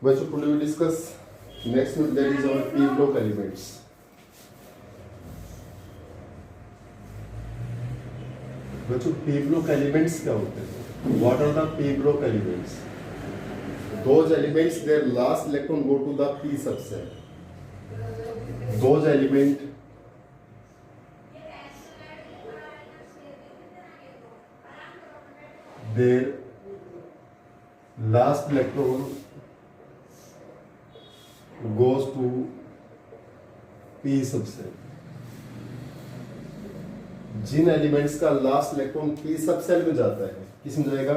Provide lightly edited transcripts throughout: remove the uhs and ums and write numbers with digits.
बच्चों today we discuss next one, that is our p block elements. बच्चों p block elements क्या होते हैं? What are the p block elements? Those elements their last electron go to the p subcell. Those element their last electron goes to p subcell. जिन elements का last electron p subshell में जाता है, किस में जाएगा?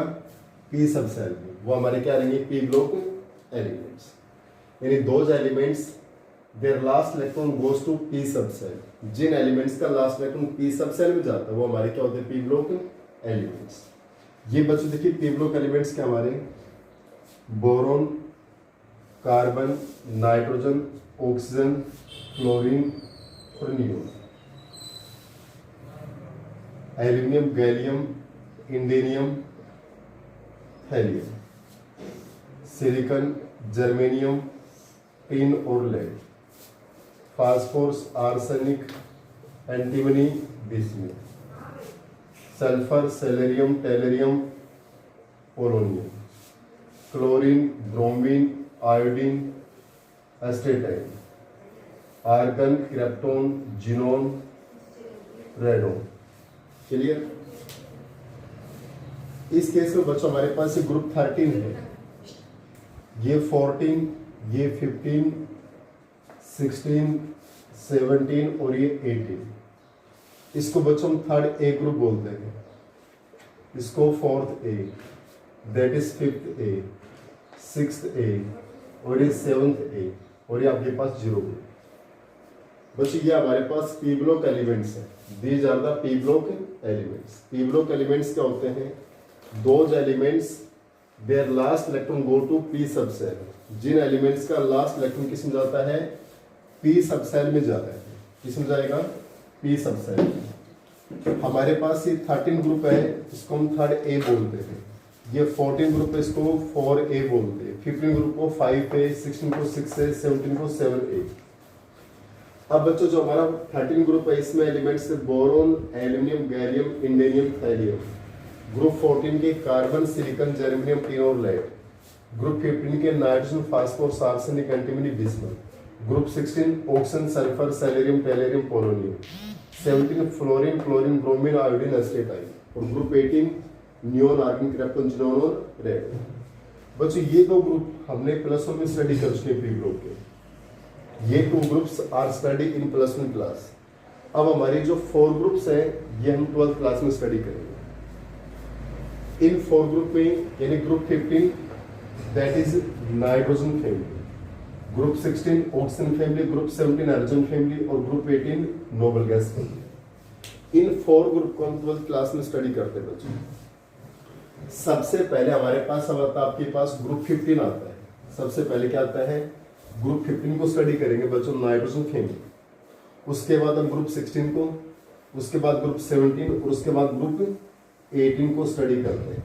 p सबसेल में, वो हमारे क्या रहेंगे? p block elements. यानी those elements their last electron goes to p subshell. जिन एलिमेंट्स का लास्ट इलेक्ट्रॉन p सबसेल में जाता है वो हमारे क्या होते हैं? p block elements. ये बच्चों देखिए p ब्लॉक एलिमेंट्स क्या हमारे? Boron, carbon, nitrogen, oxygen, chlorine और neon. Aluminium, gallium, indium, helium, silicon, germanium, tin और lead, phosphorus, arsenic, antimony, bismuth, sulphur, selenium, tellurium, polonium, chlorine, bromine, iodine, astatine, argon, krypton, xenon, radon. Clear? इस case में बच्चों हमारे पास ये group 13 है, ये 14, ये 15, 16, 17 और ये 18. इसको बच्चों हम थर्ड ए ग्रुप बोलते हैं. इसको fourth A, that is fifth A, sixth A और ये सेवंथ ए और ये आपके पास 0 ग्रुप. बच्चों ये हमारे पास p ब्लॉक एलिमेंट्स हैं. These are the p block elements. p block elements क्या होते हैं? Those elements their last electron go to p subshell. जिन एलिमेंट्स का लास्ट इलेक्ट्रॉन किस में जाता है? p सबसेल में जाता है. किस में जाएगा? p subshell. हमारे पास ये 13 ग्रुप है, इसको हम थर्ड ए बोलते हैं. ये 14 ग्रुप है, इसको 4A बोलते हैं. 15 ग्रुप को 5A, 16 को 6A, 17 को 7A. अब बच्चों जो हमारा 13 ग्रुप है इसमें elements boron, aluminium, gallium, indium, helium. Group 14 के कार्बन, सिलिकॉन, जर्मेनियम, टिन और लेड. ग्रुप 15 के nitrogen, phosphorus, arsenic, antimony, bismuth. Group 16 oxygen, sulphur, selenium, tellurium, polonium. 17 fluorine, chlorine, bromine, iodine, astatine. और group 18 neon, argon, krypton, xenon और रेड. बच्चों ये दो group हमने प्लस 1 में स्टडी कर चुके प्री ग्रुप के. ये 2 groups are study in plus 1 class. अब हमारी जो 4 ग्रुप्स हैं ये हम 12th क्लास में स्टडी करेंगे. इन 4 ग्रुप में यानी group 15 that is nitrogen family, group 16 oxygen family, group 17 hydrogen family और ग्रुप 18 नोबल गैस फैमिली. इन 4 ग्रुप को हम 12th क्लास में स्टडी करते हैं बच्चों. सबसे पहले हमारे पास अब आता है आपके पास ग्रुप 15 आता है. सबसे पहले क्या आता है? ग्रुप 15 को स्टडी करेंगे बच्चों, नाइट्रोजन फैमिली. उसके बाद हम ग्रुप 16 को, उसके बाद ग्रुप 17 और उसके बाद ग्रुप 18 को स्टडी करते हैं.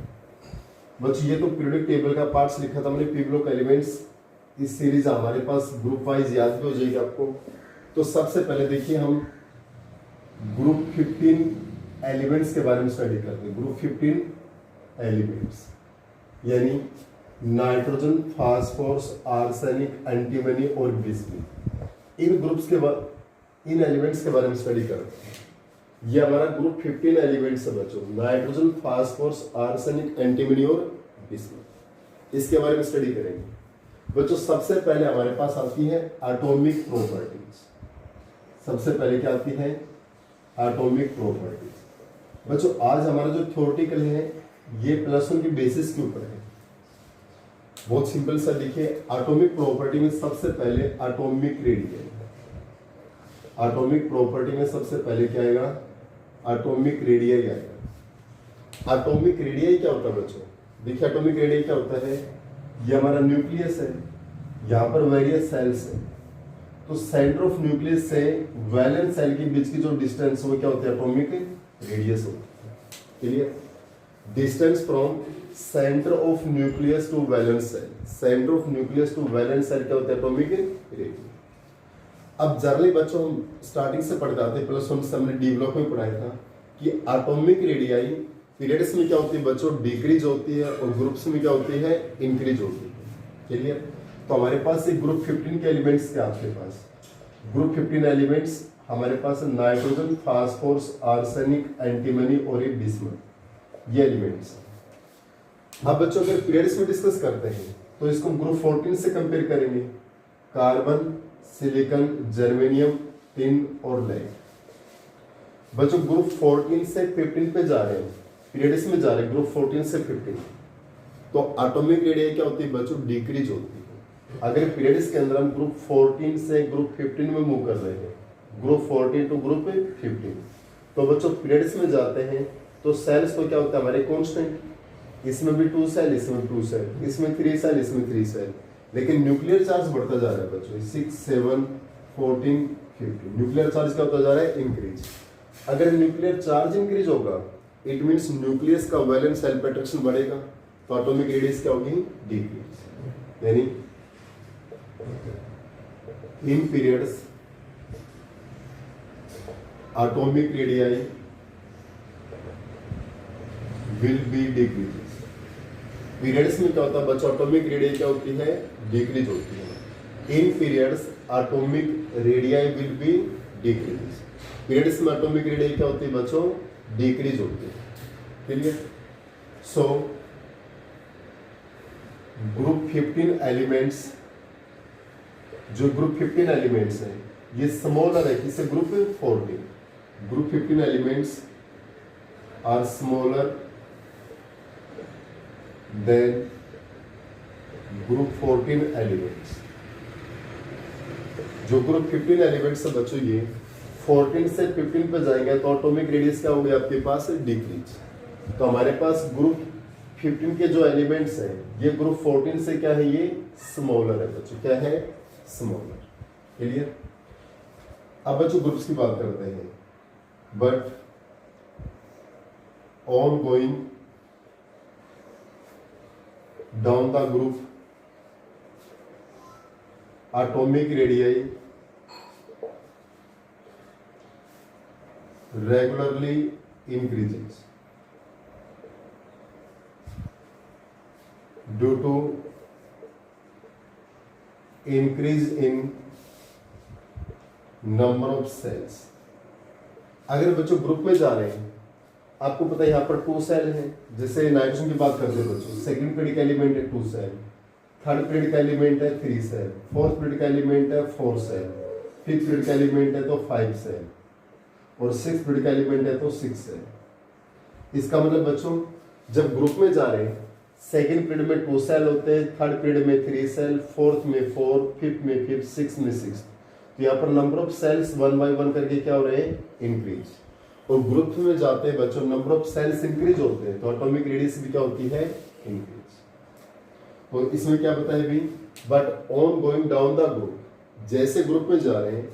बच्चों ये तो पीरियोडिक टेबल का पार्ट्स लिखा था हमने p ब्लॉक एलिमेंट्स. इस सीरीज हमारे पास ग्रुप वाइज याद भी हो जाएगी आपको. तो सबसे पहले देखिए हम ग्रुप 15 एलिमेंट्स के बारे में स्टडी करते हैं. ग्रुप 15 एलिमेंट्स यानी नाइट्रोजन, फास्फोरस, आर्सेनिक, एंटीमनी और बिस्मुथ. इन ग्रुप्स के बाद इन एलिमेंट्स के बारे में स्टडी करते हैं. ये हमारा ग्रुप 15 एलिमेंट्स है बच्चों. नाइट्रोजन, फास्फोरस, आर्सेनिक, एंटीमनी और बिस्मुथ. इसके बारे में स्टडी करेंगे बच्चों. सबसे पहले हमारे पास आती है एटॉमिक प्रॉपर्टीज. सबसे पहले क्या आती है? Atomic properties. बच्चों आज हमारा जो थ्योरेटिकल है ये प्लस 1 की बेसिस के ऊपर है. बहुत सिंपल सा देखिए, एटॉमिक प्रॉपर्टी में सबसे पहले एटॉमिक रेडियस. एटॉमिक प्रॉपर्टी में सबसे पहले क्या आएगा? एटॉमिक रेडियस आएगा. एटॉमिक रेडियस क्या होता है बच्चों? देखिए एटॉमिक रेडियस क्या होता है? ये हमारा न्यूक्लियस है, यहाँ पर वेरियस सेल्स है. तो सेंटर ऑफ न्यूक्लियस से वैलेंस सेल के बीच की जो डिस्टेंस वो क्या होता है? एटॉमिक रेडियस होता है. Clear? Distance from centre of nucleus to valence shell. Centre of nucleus to valence shell क्या होता है? Atomic radius. अब जनरली बच्चों हम स्टार्टिंग से पढ़ते आते, प्लस वन से हमने डेवलप में पढ़ाया था कि एटॉमिक रेडियाई पीरियड्स में क्या होती है बच्चों? डिक्रीज होती है, और ग्रुप्स में क्या होती है? इंक्रीज होती है। क्लियर? तो हमारे पास एक ग्रुप 15 के एलिमेंट्स क्या आपके पास? ग्रुप 15 एलिमेंट्स हमारे पास नाइट्रोजन, फास्फोरस, आर्सेनिक, एंटीमनी और एक बिस्मथ, ये एलिमेंट्स। अब बच्चों अगर पीरियड्स में डिस्कस करते हैं तो इसको ग्रुप 14 से कंपेयर करेंगे। कार्बन, सिलिकॉन, जर्मेनियम, टिन और लेड। बच्चों ग्रुप 14 से 15 पे जा रहे हैं, पीरियड्स में जा रहे हैं, ग्रुप 14 से 15। तो एटॉमिक रेडियस क्या होती है बच्चों? डिक्रीज होती है। अगर पीरियड्स के अंदर हम ग्रुप 14 से ग्रुप 15 में मूव कर रहे हैं, ग्रुप 14 टू ग्रुप 15, तो बच्चों पीरियड्स में जाते हैं तो सेल्स तो क्या होता है हमारे? कांस्टेंट। इसमें भी 2 सेल, इसमें 2 सेल, इसमें 3 सेल, इसमें 3 सेल। लेकिन न्यूक्लियर चार्ज बढ़ता जा रहा है बच्चों, 6, 7, 14, 15। न्यूक्लियर चार्ज क्या होता जा रहा है? इंक्रीज। अगर न्यूक्लियर चार्ज इंक्रीज होगा, इट मींस न्यूक्लियस का वैलेंस सेल पे अट्रैक्शन बढ़ेगा, तो एटॉमिक रेडियस क्या होगी? डिक्रीज। यानी in periods atomic radii will be decrease. Periods में क्या होता है बच्चों? एटॉमिक रेडियाई क्या होती है? डिक्रीज होती है। In periods atomic radii will be decrease. Periods में एटॉमिक रेडियाई क्या होती है बच्चों? डिक्रीज होती है। क्लियर? सो ग्रुप 15 एलिमेंट्स, जो ग्रुप 15 एलिमेंट्स है ये स्मॉलर है किसे? Group 14। Group 15 elements are smaller than group 14 elements. जो ग्रुप 15 एलिमेंट्स है बच्चों ये 14 से 15 पे जाएंगे तो एटॉमिक रेडियस क्या होगी आपके पास? डिक्रीज। तो हमारे पास ग्रुप 15 के जो एलिमेंट्स हैं ये ग्रुप 14 से क्या है? ये स्मॉलर है बच्चों। क्या है? स्मॉलर। क्लियर? अब बच्चों ग्रुप्स की बात करते हैं। But on going down the group atomic radii regularly increases due to increase in number of cells। अगर बच्चों ग्रुप में जा रहे हैं, आपको पता है यहाँ पर 2 सेल हैं, जैसे नाइट्रोजन की बात करते हैं बच्चों, सेकंड पीरियड का एलिमेंट है 2 सेल, थर्ड पीरियड का एलिमेंट है 3 सेल, फोर्थ पीरियड का एलिमेंट है 4 सेल, फिफ्थ पीरियड का एलिमेंट है तो 5 सेल, और 6th पीरियड का एलिमेंट है तो 6 सेल। इसका मतलब बच्चों जब ग्रुप में जा रहे हैं, सेकंड पीरियड में 2 सेल होते हैं, थर्ड पीरियड में 3 सेल, फोर्थ में 4, फिफ्थ में 5, 6 में 6। तो यहाँ पर नंबर ऑफ सेल्स 1 बाय 1 करके क्या हो रहे हैं? इंक्रीज। और ग्रुप में जाते हैं बच्चों नंबर ऑफ सेल्स इंक्रीज होते हैं तो एटॉमिक रेडियस भी क्या होती है? इंक्रीज। तो इसमें क्या बताया भी? But on going down the group, जैसे ग्रुप में जा रहे हैं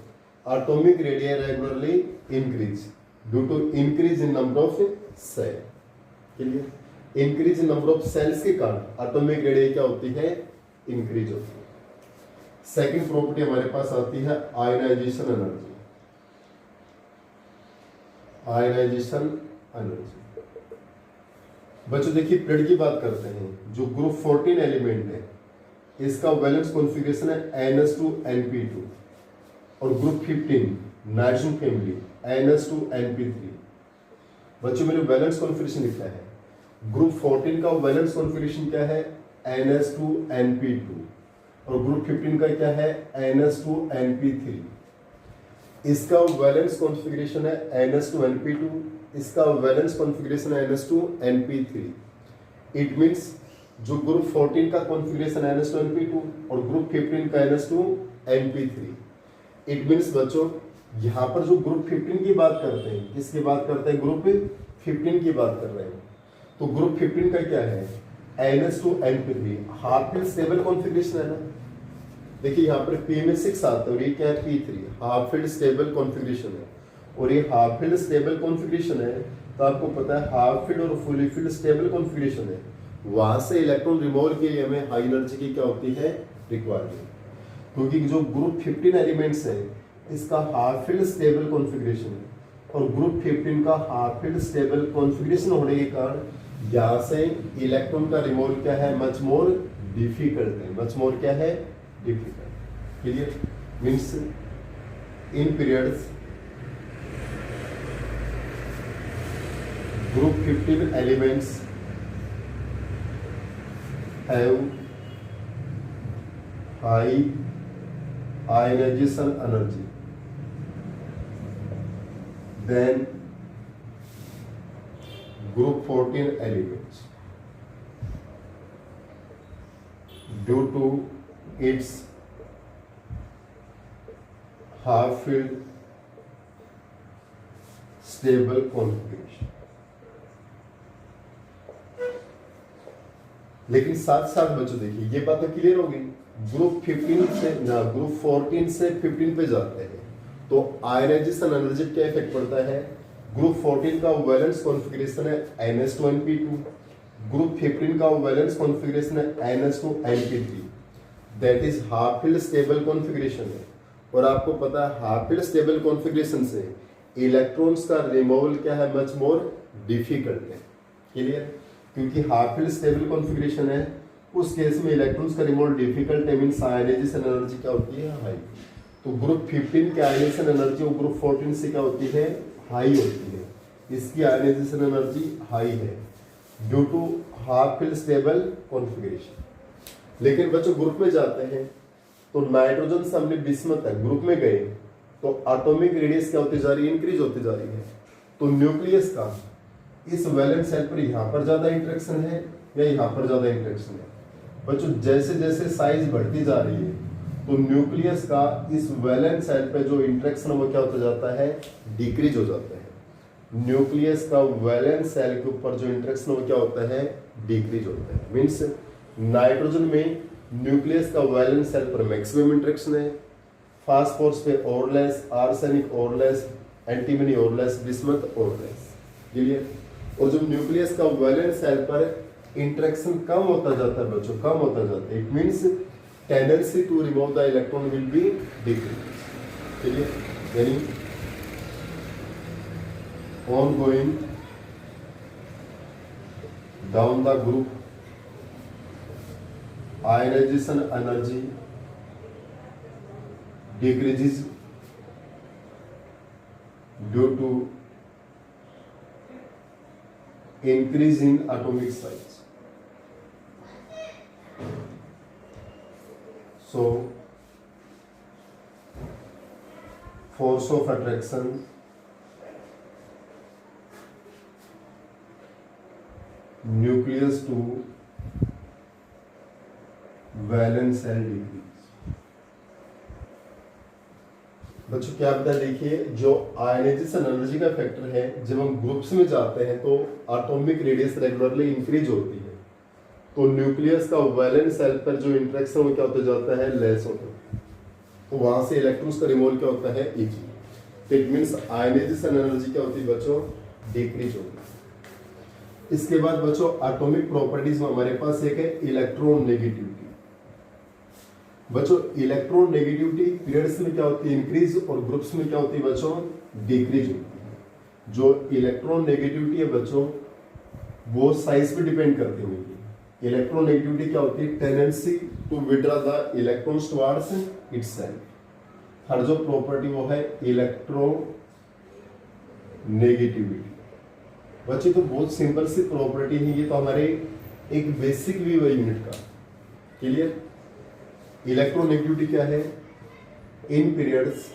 atomic radius regularly increase due to increase in number of shell. Clear? Increase in number of shells के कारण एटॉमिक रेडियस क्या होती है? इंक्रीज होती है। सेकंड प्रॉपर्टी हमारे पास आती है आयनाइजेशन एनर्जी। आयनाइजेशन एनर्जी बच्चों देखिए पीरियड की बात करते हैं, जो ग्रुप 14 एलिमेंट है इसका वैलेंस कॉन्फ़िगरेशन है NS2 और ग्रुप 15 नाइट्रोजन फैमिली NS2 बच्चों मैंने वैलेंस कॉन्फ़िगरेशन लिखा है। ग्रुप 14 का वैलेंस कॉन्फ़िगरेशन क्या है? NS2 और ग्रुप 15 का क्या है? NS2 इसका वैलेंस कॉन्फ़िगरेशन है NS2 इसका वैलेंस कॉन्फ़िगरेशन है NS2 इट मींस जो ग्रुप 14 का कॉन्फ़िगरेशन है NS2 और ग्रुप 15 का NS2 इट मींस बच्चों यहाँ पर जो ग्रुप 15 की बात करते हैं, किसकी बात करते हैं? ग्रुप 15 की बात कर रहे हैं। तो ग्रुप 15 का क्या है? NS2 half filled stable configuration है ना। देखिए यहाँ पर P में 6 आता है और ये क्या है? P3 half filled stable configuration है। और ये हाफ फील्ड स्टेबल कॉन्फ़िगरेशन है तो आपको पता है हाफ फील्ड और फुली फील्ड स्टेबल कॉन्फ़िगरेशन है, वहां से इलेक्ट्रॉन रिमूवल के लिए हमें हाई एनर्जी की क्या होती है, रिक्वायरमेंट। क्योंकि जो ग्रुप 15 एलिमेंट्स है इसका हाफ फील्ड स्टेबल कॉन्फ़िगरेशन है, और ग्रुप 15 का हाफ फील्ड स्टेबल कॉन्फ़िगरेशन होने के कारण यहाँ से इलेक्ट्रॉन का रिमूवल क्या है, मच मोर डिफिकल्ट है, मच मोर क्या है, difficult. Clear? Means in periods group 15 elements have high ionization energy than group 14 elements due to its half field stable configuration। लेकिन साथ साथ बच्चों देखिए ये बात तो क्लियर हो गई, ग्रुप 15 से ना ग्रुप 14 से 15 पे जाते हैं तो आयनाइजेशन एनर्जी क्या इफेक्ट पड़ता है। ग्रुप 14 का वैलेंस कॉन्फ़िगरेशन है NH2nP2, ग्रुप 15 का वैलेंस कॉन्फ़िगरेशन है NH2nP3, that is half filled stable configuration है। और आपको पता है हाफ फील्ड स्टेबल कॉन्फ़िगरेशन से इलेक्ट्रॉन्स का रिमूवल क्या है, मच मोर डिफिकल्ट है। क्लियर? क्योंकि हाफ फील्ड स्टेबल कॉन्फ़िगरेशन है उस केस में इलेक्ट्रॉन्स का रिमूवल डिफिकल्ट है, मींस आयनाइजेशन एनर्जी क्या होती है, हाई। तो ग्रुप 15 की आयनाइजेशन एनर्जी और ग्रुप 14 से क्या होती है, हाई होती है। इसकी आयनाइजेशन एनर्जी हाई है due to half filled stable configuration. लेकिन बच्चों ग्रुप में जाते हैं तो नाइट्रोजन से हमने बिस्मत है ग्रुप में गए तो एटॉमिक रेडियस क्या होती जा रही है, इंक्रीज होती जा रही है। तो न्यूक्लियस का इस वैलेंस सेल पर यहाँ पर ज्यादा इंटरेक्शन है या यहाँ पर ज्यादा इंटरेक्शन है। बच्चों जैसे जैसे साइज बढ़ती जा रही है तो न्यूक्लियस का इस वैलेंस सेल पे जो इंटरेक्शन वो क्या होता जाता है, डिक्रीज हो जाता है। न्यूक्लियस का वैलेंस सेल के ऊपर जो इंटरेक्शन वो क्या होता है, डिक्रीज होता है। मीन्स नाइट्रोजन में न्यूक्लियस का वैलेंस सेल पर मैक्सिमम इंटरेक्शन है, फास्फोरस पे और लेस, आर्सेनिक और लेस, एंटीमनी और लेस, बिस्मथ और लेस। क्लियर? और जब न्यूक्लियस का वैलेंस सेल पर इंटरेक्शन कम होता जाता है बच्चों, कम होता जाता है, it means tendency to remove the electron will be decrease. Clear? यानी ongoing down the group ionization energy decreases due to increase in atomic size. So force of attraction nucleus to valence shell decrease. बच्चों क्या पता, देखिए जो ionization energy का factor है, जब हम ग्रुप्स में जाते हैं तो एटॉमिक रेडियस रेगुलरली इंक्रीज होती है, तो न्यूक्लियस का वैलेंस सेल पर जो इंटरेक्शन वो क्या होता जाता है, लेस होता है, तो वहां से इलेक्ट्रॉन्स का रिमूवल क्या होता है, इजी। तो इट मींस आयनाइजेशन एनर्जी क्या होती है बच्चों, डिक्रीज होती है। इसके बाद बच्चों एटॉमिक प्रॉपर्टीज में हमारे पास एक है इलेक्ट्रॉन नेगेटिविटी। बच्चों इलेक्ट्रॉन नेगेटिविटी पीरियड्स में क्या होती है, इंक्रीज, और ग्रुप्स में क्या होती है बच्चों, डिक्रीज होती है। जो इलेक्ट्रॉन नेगेटिविटी है बच्चों वो साइज पे डिपेंड करती है। इलेक्ट्रॉन नेगेटिविटी क्या होती है, tendency to withdraw the electrons towards itself. हर जो प्रॉपर्टी वो है इलेक्ट्रॉन नेगेटिविटी। बच्चे तो बहुत सिंपल सी प्रॉपर्टी है, ये तो हमारे एक बेसिक व्यू है यूनिट का। क्लियर? इलेक्ट्रोनेगेटिविटी क्या है, in periods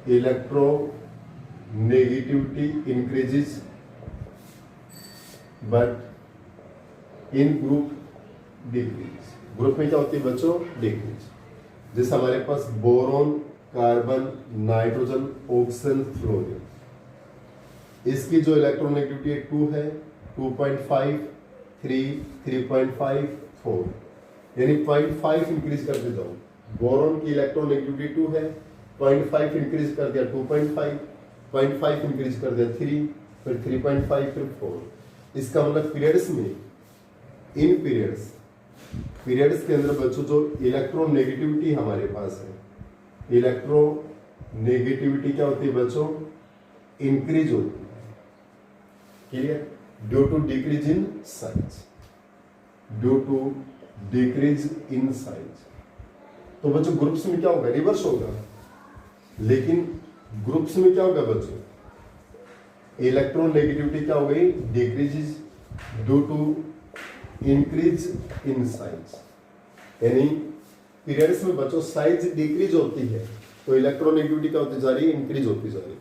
electronegativity increases but in group decrease. Group में क्या होती है बच्चों, डिक्रीज। जैसे हमारे पास boron, carbon, nitrogen, oxygen, fluorine, इसकी जो इलेक्ट्रोनेगेटिविटी 2 है, 2.5, 3, 3.5, 4, यानी 0.5 इंक्रीज करते जाओ। बोरॉन की इलेक्ट्रोनेगेटिविटी 2 है, 0.5 इंक्रीज कर दिया 2.5, 0.5 इंक्रीज कर दिया 3, फिर 3.5, फिर 4। इसका मतलब पीरियड्स में, इन पीरियड्स के अंदर बच्चों जो इलेक्ट्रोनेगेटिविटी हमारे पास है, इलेक्ट्रोनेगेटिविटी क्या होती है बच्चों, इंक्रीज होती है। Clear? Due to decrease in size, due to decrease in size. तो बच्चों ग्रुप्स में क्या होगा, रिवर्स होगा। लेकिन ग्रुप्स में क्या होगा बच्चों, इलेक्ट्रोनेगेटिविटी क्या हो गई, decreases due to increase in size. यानी पीरियड्स में बच्चों साइज डिक्रीज होती है तो इलेक्ट्रोनेगेटिविटी क्या होती जा रही है, इंक्रीज होती जा रही है।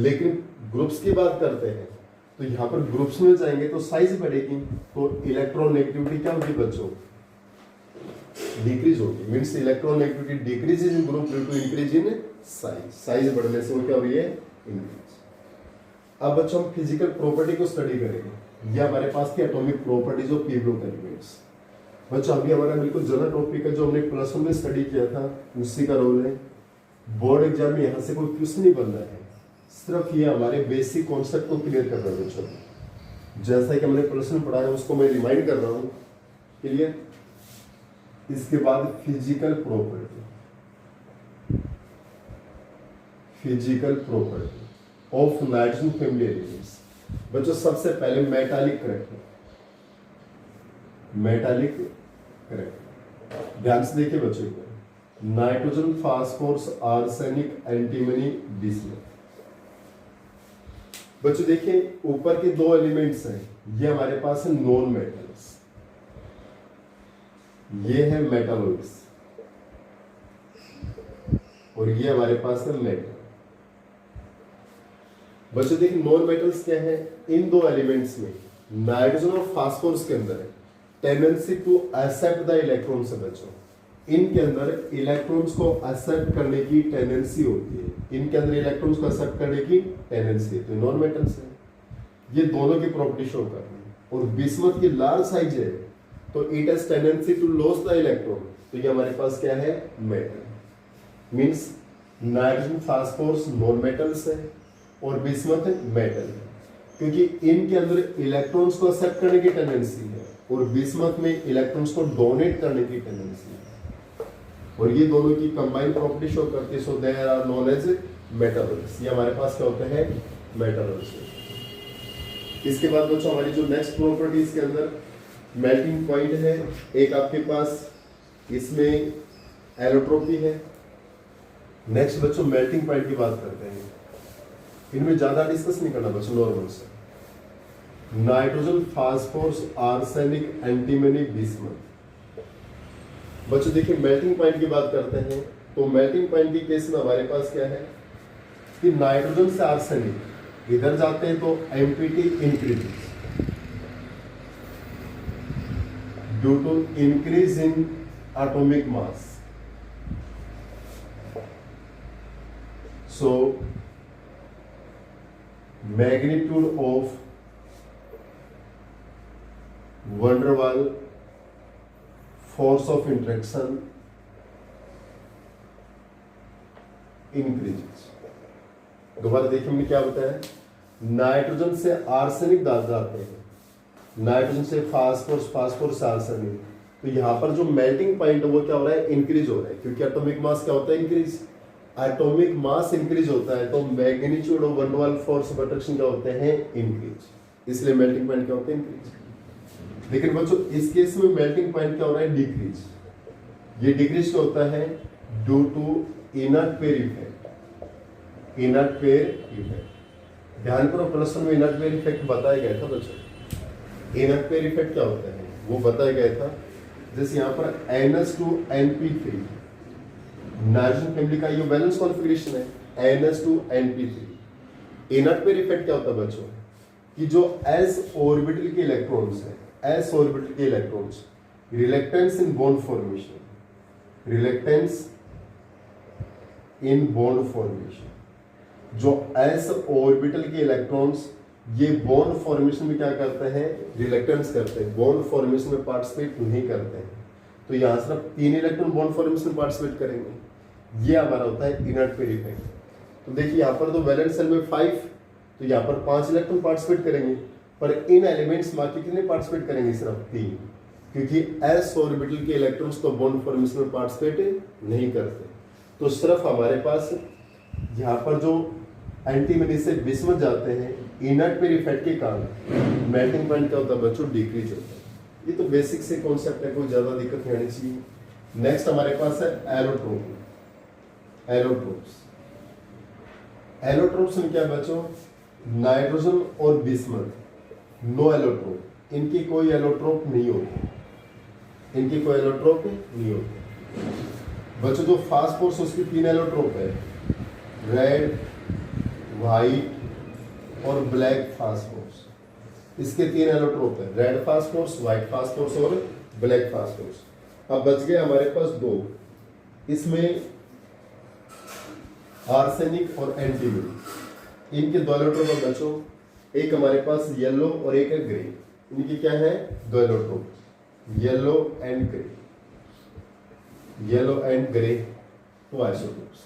लेकिन ग्रुप्स की बात करते हैं तो यहाँ पर ग्रुप्स में जाएंगे तो साइज बढ़ेगी, तो इलेक्ट्रोनेगेटिविटी क्या होगी बच्चों, डिक्रीज होगी। Means electronegativity decrease in group due to increase in size. Size बढ़ने से वो क्या हो रही है, इंक्रीज। अब बच्चों हम फिजिकल प्रॉपर्टी को स्टडी करेंगे। ये हमारे पास थी atomic properties of P group elements. बच्चों अभी हमारा बिल्कुल जनरल टॉपिक है जो हमने प्लस वन में स्टडी किया था, उसी का रोल है। बोर्ड एग्जाम में यहाँ से कोई क्वेश्चन नहीं बन रहा है, सिर्फ ये हमारे बेसिक कॉन्सेप्ट को क्लियर कर रहा है बच्चों। जैसा कि हमने प्लस वन पढ़ा है उसको मैं रिमाइंड कर रहा हूँ। क्लियर? इसके बाद physical property, physical property of nitrogen family elements. बच्चों सबसे पहले मेटालिक करेक्टर, मेटालिक करेक्टर ध्यान से देखिए बच्चों को, nitrogen, phosphorus, arsenic, antimony, bismuth. बच्चों देखिए ऊपर के दो एलिमेंट्स हैं, ये हमारे पास है नॉन मेटल्स, ये है मेटालॉइड्स, और ये हमारे पास है मेटल। बच्चों देखिए नॉन मेटल्स क्या है, इन दो एलिमेंट्स में नाइट्रोजन और फास्फोरस के अंदर है tendency to accept the electrons है बच्चों। इनके अंदर इलेक्ट्रॉन्स को एक्सेप्ट करने की टेंडेंसी होती है, इनके अंदर इलेक्ट्रॉन्स को एक्सेप्ट करने की टेंडेंसी है, तो नॉन मेटल्स है। ये दोनों की प्रॉपर्टी शो कर रही है। और बिस्मथ की लार्ज साइज है तो it has tendency to loss the electron, तो ये हमारे पास क्या है, metal. Means nitrogen, phosphorus non metals है और बिस्मथ मेटल है, क्योंकि इनके अंदर इलेक्ट्रॉन्स को एक्सेप्ट करने की टेंडेंसी है और बिस्मथ में इलेक्ट्रॉन्स को डोनेट करने की टेंडेंसी है, और ये दोनों की कंबाइंड प्रॉपर्टी शो करती है। So there are known as metals. ये हमारे पास क्या होता है, मेटल्स। इसके बाद बच्चों हमारी जो नेक्स्ट प्रॉपर्टी इसके अंदर मेल्टिंग पॉइंट है, एक आपके पास इसमें एलोट्रोपी है। नेक्स्ट बच्चों मेल्टिंग पॉइंट की बात करते हैं, इनमें ज्यादा डिस्कस नहीं करना बच्चों, नॉर्मल से। Nitrogen, phosphorus, arsenic, antimony, bismuth. बच्चों देखिए मेल्टिंग पॉइंट की बात करते हैं तो मेल्टिंग पॉइंट के केस में हमारे पास क्या है कि नाइट्रोजन से आर्सेनिक इधर जाते हैं तो MPT increases due to increase in atomic mass. So magnitude of van der Waal force of interaction increases। दोबारा देखिए हमने क्या बताया, नाइट्रोजन से आर्सेनिक दाग जाते हैं, नाइट्रोजन से फास्फोरस, फास्फोरस से आर्सेनिक, तो यहाँ पर जो मेल्टिंग पॉइंट है वो क्या हो रहा है, इंक्रीज हो रहा है, क्योंकि एटॉमिक मास क्या होता है, इंक्रीज। एटॉमिक मास इंक्रीज होता है तो मैग्नीट्यूड ऑफ वन वाल फोर्स ऑफ अट्रैक्शन क्या होते हैं, इंक्रीज, इसलिए मेल्टिंग पॉइंट क्या होते हैं, इंक्रीज। लेकिन बच्चों इस केस में मेल्टिंग पॉइंट क्या हो रहा है, डिक्रीज। ये डिक्रीज क्या होता है, due to inert pair effect, inert pair effect. ध्यान करो प्रश्न में इनर्ट पेयर इफेक्ट बताया गया था बच्चों। इनर्ट पेयर इफेक्ट क्या होता है वो बताया गया था, जैसे यहाँ पर NH2NP3 नाइट्रोजन फैमिली का ये बैलेंस कॉन्फ़िगरेशन है, NH2NP3। इनर्ट पेयर इफेक्ट क्या होता है बच्चों कि जो s ऑर्बिटल के इलेक्ट्रॉन्स है, s ऑर्बिटल के electrons reluctance in bond formation, reluctance in bond formation, जो s ऑर्बिटल के इलेक्ट्रॉन्स ये बॉन्ड फॉर्मेशन में क्या करते हैं, रिलेक्टेंस करते हैं, बॉन्ड फॉर्मेशन में पार्टिसिपेट नहीं करते हैं। तो यहाँ सिर्फ 3 इलेक्ट्रॉन बॉन्ड फॉर्मेशन में पार्टिसिपेट करेंगे, ये हमारा होता है इनर्ट पेयर इफेक्ट। तो देखिए यहाँ पर तो वैलेंस शेल में 5, तो यहाँ पर 5 इलेक्ट्रॉन पार्टिसिपेट करेंगे, पर इन एलिमेंट्स में कितने पार्टिसिपेट करेंगे? सिर्फ 3, क्योंकि s ऑर्बिटल के इलेक्ट्रॉन्स तो बॉन्ड फॉर्मेशन में पार्टिसिपेट नहीं करते। तो सिर्फ हमारे पास यहाँ पर जो एंटीमनी से बिस्मथ जाते हैं, इनर्ट पेयर इफेक्ट के कारण मेल्टिंग पॉइंट क्या होता है बच्चों? डिक्रीज होता है। ये तो बेसिक से कॉन्सेप्ट है, कोई ज्यादा दिक्कत नहीं आनी चाहिए। नेक्स्ट हमारे पास है एलोट्रोप। एलोट्रोप्स में क्या है बच्चों? नाइट्रोजन और बिस्मथ, नो एलोट्रोप, इनकी कोई एलोट्रोप नहीं होती, इनकी कोई एलोट्रोप नहीं होती। बच्चों जो फास्फोरस उसकी 3 एलोट्रोप है, रेड, व्हाइट और ब्लैक फास्फोरस, इसके 3 एलोट्रोप है, रेड फास्फोरस, व्हाइट फास्फोरस और ब्लैक फास्फोरस। अब बच गए हमारे पास 2, इसमें आर्सेनिक और एंटीमनी, इनके 2 एलोट्रोप है बच्चों, एक हमारे पास येलो और एक है ग्रे। इनकी क्या है? 2 allotrope, yellow and grey, yellow and grey, 2 isotopes.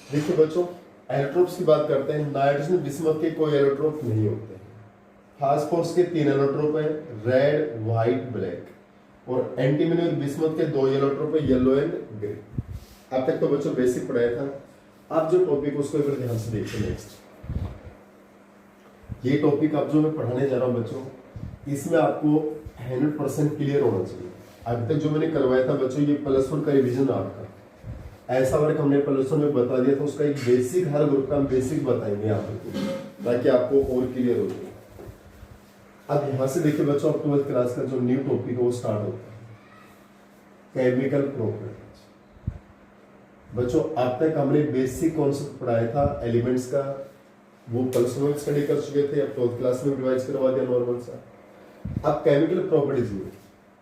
देखिए बच्चों, एलोट्रोप्स की बात करते हैं। नाइट्रोजन बिस्मथ के कोई एलोट्रोप नहीं होते। फास्फोरस के 3 एलोट्रोप है, रेड, व्हाइट, ब्लैक, और एंटीमनी और बिस्मथ के 2 एलोट्रोप है, येलो एंड ग्रे। अब तक तो बच्चों बेसिक पढ़ाया था। अब जो टॉपिक उसको एक बार ध्यान से देखते हैं। नेक्स्ट ये टॉपिक अब जो मैं पढ़ाने जा रहा हूं बच्चों, इसमें आपको 100% क्लियर होना चाहिए। अभी तक जो मैंने करवाया था बच्चों, ये +1 का रिवीजन आपका, ऐसा वर्क हमने +1 में बता दिया था, उसका एक बेसिक, हर ग्रुप का हम बेसिक बताएंगे यहाँ पर, ताकि आपको और क्लियर हो जाए। अब यहाँ से देखिए बच्चों, अब 12th क्लास का जो न्यू टॉपिक है वो स्टार्ट होता है, केमिकल प्रॉपर्टीज। बच्चों अब तक हमने बेसिक कॉन्सेप्ट पढ़ाया था एलिमेंट्स का, वो +1 में स्टडी कर चुके थे, अब 12th क्लास में रिवाइज करवा दिया नॉर्मल सा। अब केमिकल प्रॉपर्टीज में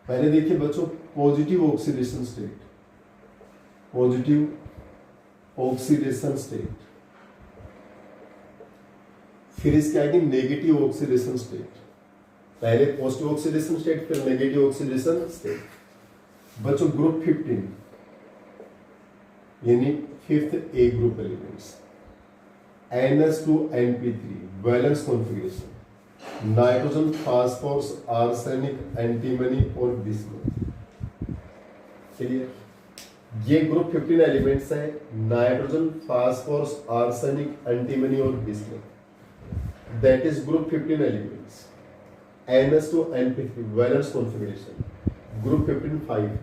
पहले देखिए बच्चों, positive oxidation state, positive oxidation state, फिर इसके आगे नेगेटिव ऑक्सीडेशन स्टेट, पहले पॉजिटिव ऑक्सीडेशन स्टेट फिर नेगेटिव ऑक्सीडेशन स्टेट। बच्चों ग्रुप 15 यानी 5th A group elements, NH2NP3 valence configuration, nitrogen, phosphorus, arsenic, antimony और बिस्मथ। चलिए, ये ग्रुप 15 एलिमेंट्स हैं, नाइट्रोजन, फास्फोरस, आर्सेनिक, एंटीमनी और bismuth. That is group 15 elements, NH2NP3 valence configuration, group 15 5।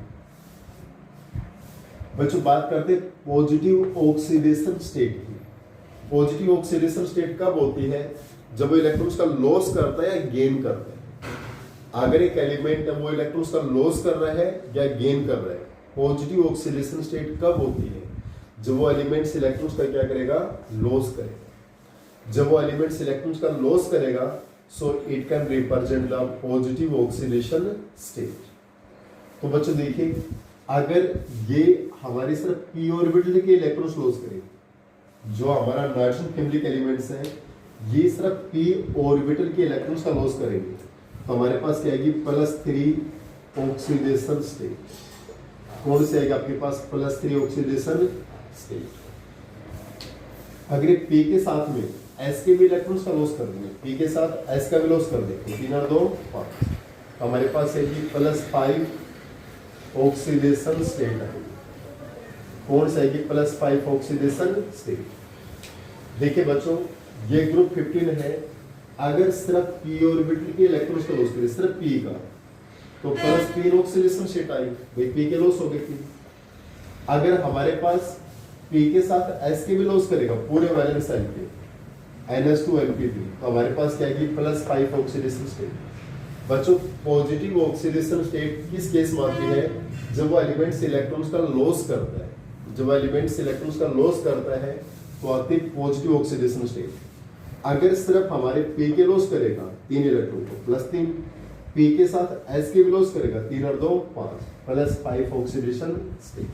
बच्चों बात करते हैं पॉजिटिव ऑक्सीडेशन स्टेट की। पॉजिटिव ऑक्सीडेशन स्टेट कब होती है? जब वो इलेक्ट्रॉन्स का लॉस करता है या गेन करता है। अगर एक एलिमेंट है वो इलेक्ट्रॉन्स का लॉस कर रहा है या गेन कर रहा है, पॉजिटिव ऑक्सीडेशन स्टेट कब होती है? जब वो एलिमेंट्स इलेक्ट्रॉन्स का क्या करेगा? लॉस करेगा। जब वो एलिमेंट्स इलेक्ट्रॉन्स का लॉस करेगा, so it can represent the positive oxidation state. तो बच्चों देखिए, अगर ये हमारी सिर्फ p ऑर्बिटल के इलेक्ट्रॉन्स लॉस करेगी, जो हमारा नाइट्रोजन फैमिली के एलिमेंट्स हैं ये सिर्फ p ऑर्बिटल के इलेक्ट्रॉन्स का लॉस करेंगे, तो हमारे पास क्या आएगी? +3 ऑक्सीडेशन स्टेट। कौन सी आएगी आपके पास? +3 ऑक्सीडेशन स्टेट। अगर p के साथ में s के भी इलेक्ट्रॉन्स का लॉस कर देंगे, p के साथ s का भी लॉस कर देंगे, 3 और 2 5, हमारे पास आएगी +5 ऑक्सीडेशन स्टेट आएगी। कौन सी आएगी? +5 ऑक्सीडेशन स्टेट। देखिए बच्चों, ये ग्रुप 15 है। अगर सिर्फ p ऑर्बिटल के इलेक्ट्रॉन्स का लॉस करें, सिर्फ p का, तो +3 ऑक्सीडेशन स्टेट आई, भाई p के लॉस हो गए 3। अगर हमारे पास p के साथ s के भी लॉस करेगा पूरे वैलेंस साइड पे, NH2NP3, तो हमारे पास क्या आएगी? +5 ऑक्सीडेशन स्टेट। बच्चों पॉजिटिव ऑक्सीडेशन स्टेट किस केस में आती है? जब वो एलिमेंट्स इलेक्ट्रॉन्स का लॉस करता है, जब एलिमेंट्स इलेक्ट्रॉन्स का लॉस करता है तो आती है पॉजिटिव ऑक्सीडेशन स्टेट। अगर सिर्फ हमारे p के लॉस करेगा 3 इलेक्ट्रॉन को, +3, p के साथ s के भी लॉस करेगा, 3 और 2 5, +5 ऑक्सीडेशन स्टेट।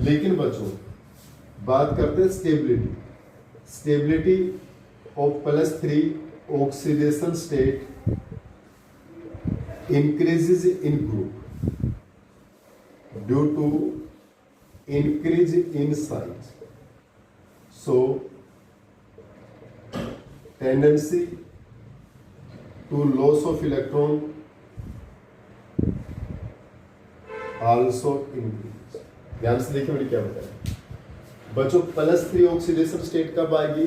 लेकिन बच्चों बात करते हैं stability. Stability of +3 oxidation state increases in group due to increase in size. So tendency to loss of electron also increase. ध्यान से देखिए मैंने क्या बताया बच्चों, +3 ऑक्सीडेशन स्टेट कब आएगी?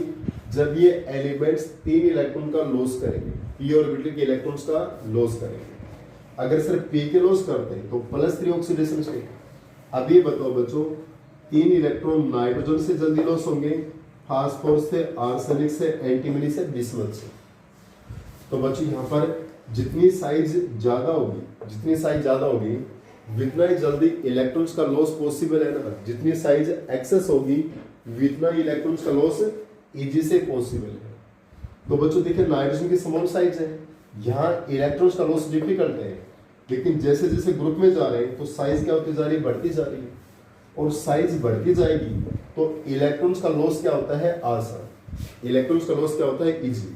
जब ये एलिमेंट्स 3 इलेक्ट्रॉन का लॉस करेंगे, पी ऑर्बिटल के इलेक्ट्रॉन्स का लॉस करेंगे। अगर सिर्फ पी के लॉस करते हैं तो +3 ऑक्सीडेशन स्टेट। अब ये बताओ बच्चों, 3 इलेक्ट्रॉन नाइट्रोजन से जल्दी लॉस होंगे, फास्फोरस से, आर्सेनिक से, एंटीमनी से, बिस्मथ से। तो बच्चों यहाँ पर जितनी साइज ज्यादा होगी जितना ही जल्दी इलेक्ट्रॉन्स का लॉस पॉसिबल है ना, जितनी साइज एक्सेस होगी उतना ही इलेक्ट्रॉन्स का लॉस इजी से पॉसिबल है। तो बच्चों देखिए नाइट्रोजन की स्मॉल साइज है, यहाँ इलेक्ट्रॉन्स का लॉस डिफिकल्ट है, लेकिन जैसे जैसे ग्रुप में जा रहे हैं तो साइज क्या होती जा रही है? बढ़ती जा रही है। और साइज बढ़ती जाएगी तो इलेक्ट्रॉन्स का लॉस क्या होता है? आसान। इलेक्ट्रॉन्स का लॉस क्या होता है? इजी।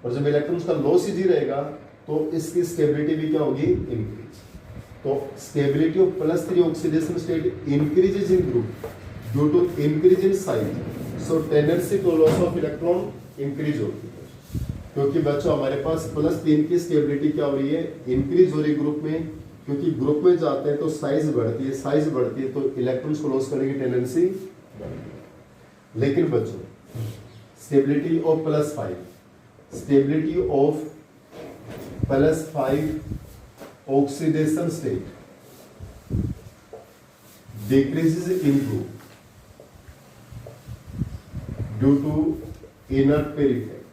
और जब इलेक्ट्रॉन्स का लॉस इजी रहेगा तो इसकी स्टेबिलिटी भी क्या होगी? इंक्रीज। तो stability of +3 oxidation state increases in group due to increase in size, so tendency to loss of electron increase होती है। क्योंकि बच्चों हमारे पास +3 की स्टेबिलिटी क्या हो रही है? इंक्रीज हो रही ग्रुप में, क्योंकि ग्रुप में जाते हैं तो साइज बढ़ती है तो इलेक्ट्रॉन्स को लॉस करने की टेंडेंसी बढ़ती है। लेकिन बच्चों stability of +5 oxidation state decreases in group due to inert pair effect।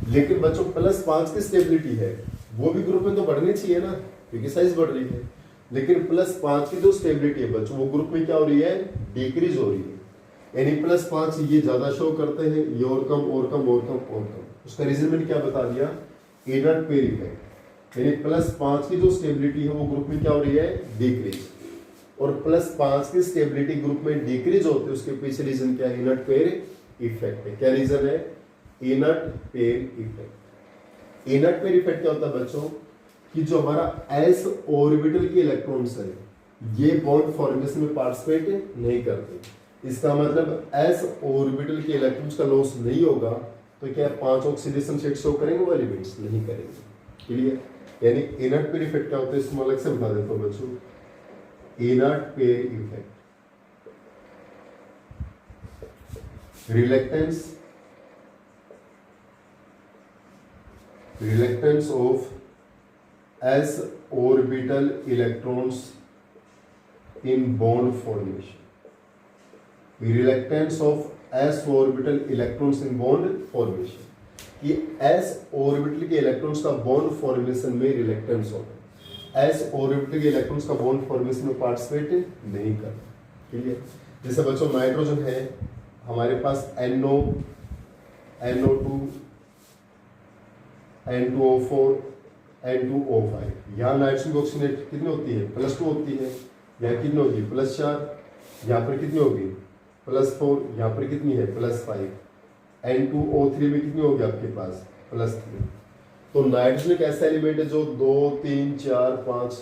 लेकिन बच्चों +5 की स्टेबिलिटी है वो भी ग्रुप में तो बढ़नी चाहिए ना, क्योंकि साइज बढ़ रही है। लेकिन +5 की जो स्टेबिलिटी है बच्चों वो ग्रुप में क्या हो रही है? डिक्रीज हो रही है। यानी +5 ये ज्यादा शो करते हैं, ये और कम। उसका रीजन मैंने क्या बता दिया? Inert pair effect. यानी +5 की जो स्टेबिलिटी है वो ग्रुप में क्या हो रही है? डिक्रीज। और +5 की स्टेबिलिटी ग्रुप में डिक्रीज होती है, उसके पीछे रीजन क्या है? इनर्ट पेयर इफेक्ट है। क्या रीजन है? Inert pair effect. Inert pair effect क्या होता है बच्चों? कि जो हमारा s ऑर्बिटल के इलेक्ट्रॉन्स है ये बॉन्ड फॉर्मेशन में पार्टिसिपेट नहीं करते। इसका मतलब s ऑर्बिटल के इलेक्ट्रॉन्स का लॉस नहीं होगा तो क्या 5 ऑक्सीडेशन स्टेट शो करेंगे वो एलिमेंट्स? नहीं करेंगे। क्लियर? यानी इनर्ट पेयर इफेक्ट क्या होता है इसको अलग से बता देता हूं बच्चों। Inert pair effect, reluctance of s orbital electrons in bond formation। reluctance of s orbital electrons in bond formation, कि s ऑर्बिटल के इलेक्ट्रॉन्स का बॉन्ड फॉर्मेशन में रिलक्टेंस होता है। s ऑर्बिटल के इलेक्ट्रॉन्स का बॉन्ड फॉर्मेशन में पार्टिसिपेट नहीं करता। क्लियर? जैसे बच्चों नाइट्रोजन है हमारे पास NO, NO2, N2O4, N2O5। यहाँ नाइट्रोजन की ऑक्सीजन कितनी होती है? +2 होती है। यहाँ कितनी होगी? +4। यहाँ पर कितनी होगी? +4। यहाँ पर कितनी है? +5। N2O3 में कितनी होगी आपके पास? +3। तो नाइट्रोजन एक ऐसा एलिमेंट है जो 2, 3, 4, 5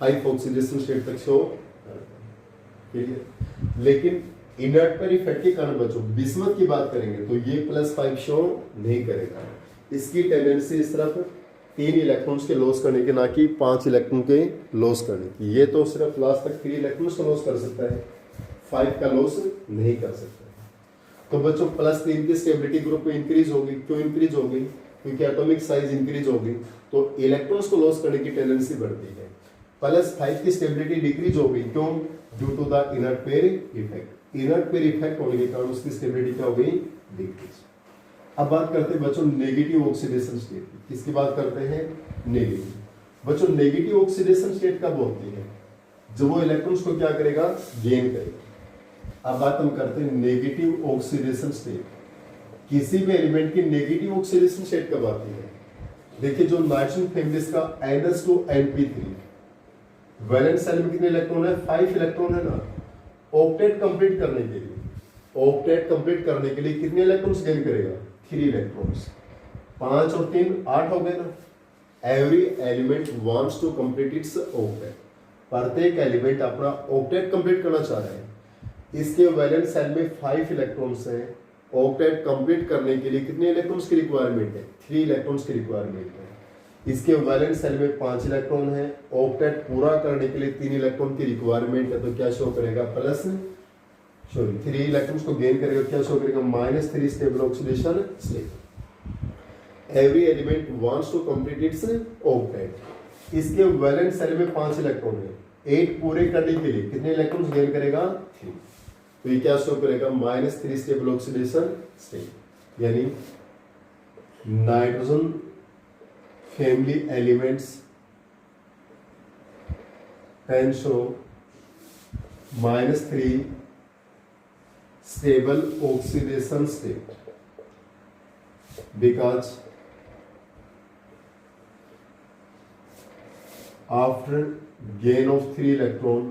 हाई ऑक्सीडेशन स्टेट तक शो करता है। लेकिन इनर्ट पेयर इफेक्ट के कारण बच्चों बिस्मथ की बात करेंगे तो ये +5 शो नहीं करेगा। इसकी टेंडेंसी इस तरफ 3 इलेक्ट्रॉन्स के लॉस करने के, ना कि 5 इलेक्ट्रॉन के लॉस करने की। ये तो सिर्फ लास्ट तक 3 इलेक्ट्रॉन्स का लॉस कर सकता है, 5 का लॉस नहीं कर सकता। तो बच्चों +3 की स्टेबिलिटी ग्रुप में इंक्रीज होगी। क्यों इंक्रीज होगी? क्योंकि एटॉमिक साइज इंक्रीज होगी तो इलेक्ट्रॉन्स को लॉस करने की टेंडेंसी बढ़ती है। +5 की स्टेबिलिटी डिक्रीज होगी। क्यों? Due to the inert pair effect. Inert pair effect होने के कारण उसकी स्टेबिलिटी क्या हो गई? डिक्रीज। अब बात करते हैं बच्चों नेगेटिव ऑक्सीडेशन स्टेट की। किसकी बात करते हैं? नेगेटिव। बच्चों नेगेटिव ऑक्सीडेशन स्टेट कब होती है? जब वो इलेक्ट्रॉन्स को क्या करेगा? गेन करेगा। अब बात हम करते हैं नेगेटिव ऑक्सीडेशन स्टेट। किसी भी एलिमेंट की नेगेटिव ऑक्सीडेशन स्टेट कब आती है? देखिए जो नाइट्रोजन फैमिली का NH2NP3 वैलेंस सेल में कितने इलेक्ट्रॉन है? 5 इलेक्ट्रॉन है ना। ऑक्टेट कंप्लीट करने के लिए कितने इलेक्ट्रॉन्स गेन करेगा? 3 इलेक्ट्रॉन्स। 5 और 3 8 हो गए ना। Every element wants to complete its octet. प्रत्येक एलिमेंट अपना ऑक्टेट कंप्लीट करना चाह रहा है। इसके वैलेंस सेल में 5 इलेक्ट्रॉन्स हैं। ऑक्टेट कंप्लीट करने के लिए कितने इलेक्ट्रॉन्स की रिक्वायरमेंट है? 3 इलेक्ट्रॉन्स की रिक्वायरमेंट है। इसके वैलेंस सेल में 5 इलेक्ट्रॉन है। ऑक्टेट पूरा करने के लिए 3 इलेक्ट्रॉन की रिक्वायरमेंट है, तो क्या शो करेगा? प्लस, सॉरी 3 इलेक्ट्रॉन्स को गेन करेगा, क्या शो करेगा? -3 stable oxidation state. Every element wants to complete its octet. इसके वैलेंस सेल में 5 इलेक्ट्रॉन है। 8 पूरे करने के लिए कितने इलेक्ट्रॉन्स गेन करेगा? 3। तो ये क्या शो करेगा? -3 स्टेबल ऑक्सीडेशन स्टेट। यानी nitrogen family elements can show -3 stable oxidation state because after gain of 3 electron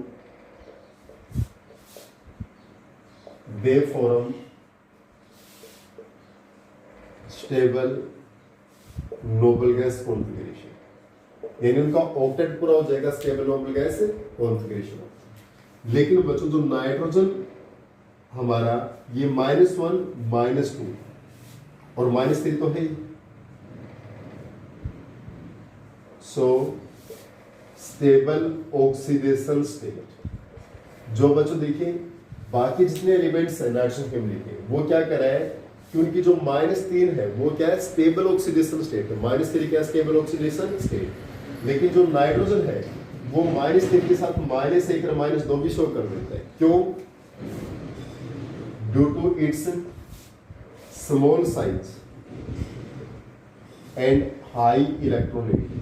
they form stable noble gas configuration। यानी उनका ऑक्टेट पूरा हो जाएगा, स्टेबल नोबल गैस कॉन्फ़िगरेशन। लेकिन बच्चों जो नाइट्रोजन हमारा ये -1 -2 और -3 तो है ही, सो स्टेबल ऑक्सीडेशन स्टेट। जो बच्चों देखिए बाकी जितने एलिमेंट्स हैं नाइट्रोजन फैमिली के, वो क्या कर रहा है कि उनकी जो -3 है वो क्या है? स्टेबल ऑक्सीडेशन स्टेट है। -3 क्या? Stable oxidation state. लेकिन जो नाइट्रोजन है वो -3 के साथ -1 और -2 भी शो कर देता है। क्यों? Due to its small size and high electronegativity.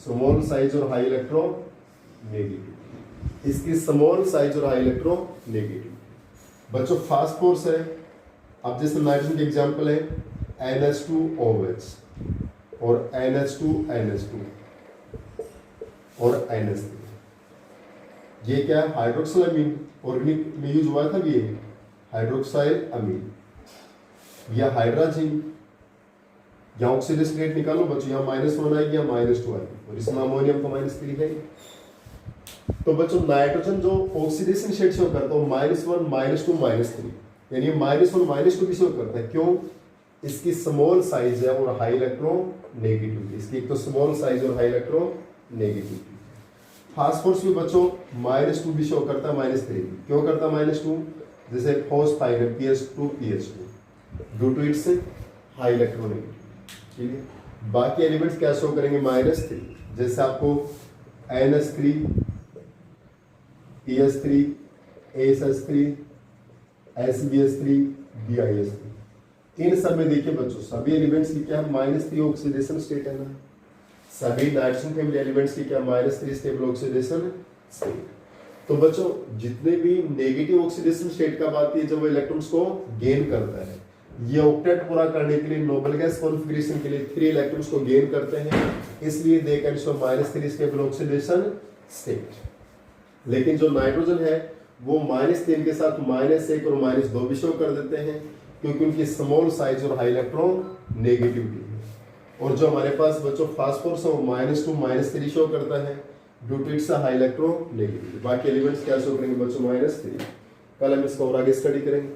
Small size और हाई इलेक्ट्रोनेगेटिविटी, इसकी स्मॉल साइज और हाई इलेक्ट्रोनेगेटिविटी। बच्चों फास्फोरस है, अब जैसे नाइट्रोजन के एग्जांपल है NH2OH और NH2NH2 और NH3। ये क्या है? हाइड्रोक्सिल अमीन। ऑर्गेनिक में यूज हुआ था ये हाइड्रोक्साइल अमीन या हाइड्राजीन। यहाँ ऑक्सीडेशन रेट निकालो बच्चों, यहाँ -1 आएगी या -2 आएगी, और इसमें अमोनियम का -3 है। तो बच्चों नाइट्रोजन जो ऑक्सीडेशन स्टेट शो करता है -1 -2 -3, यानी -1 -2 भी शो करता है। क्यों? इसकी स्मॉल साइज है और हाई इलेक्ट्रोनेगेटिविटी। इसकी एक तो स्मॉल साइज और हाई इलेक्ट्रोनेगेटिविटी। फास्फोरस भी बच्चों -2 भी शो करता है, -3 भी। क्यों करता है -2? जैसे फॉस्फाइन है PH2 due to its high electronegativity. ठीक है, बाकी एलिमेंट्स क्या शो करेंगे? -3। जैसे आपको NH3 EH3 ASH3 SbH3 BiH3, इन सब में देखिए बच्चों सभी एलिमेंट्स की क्या -3 ऑक्सीडेशन स्टेट है ना। सभी नाइट्रोजन फैमिली एलिमेंट्स की क्या -3 स्टेबल ऑक्सीडेशन स्टेट। तो बच्चों जितने भी नेगेटिव ऑक्सीडेशन स्टेट का बात है, जब वो इलेक्ट्रॉन्स को गेन करता है, ये ऑक्टेट पूरा करने के लिए नोबल गैस कॉन्फ़िगरेशन के लिए 3 इलेक्ट्रॉन्स को गेन करते हैं, इसलिए they can show -3 stable oxidation state. लेकिन जो नाइट्रोजन है वो -3 के साथ -1 और -2 भी शो कर देते हैं, क्योंकि उनकी स्मॉल साइज और हाई इलेक्ट्रॉन नेगेटिविटी है। और जो हमारे पास बच्चों फास्फोरस है वो -2 -3 शो करता है due to its high electron negativity. बाकी एलिमेंट्स क्या शो करेंगे बच्चों? -3। कल हम इसका और आगे स्टडी करेंगे।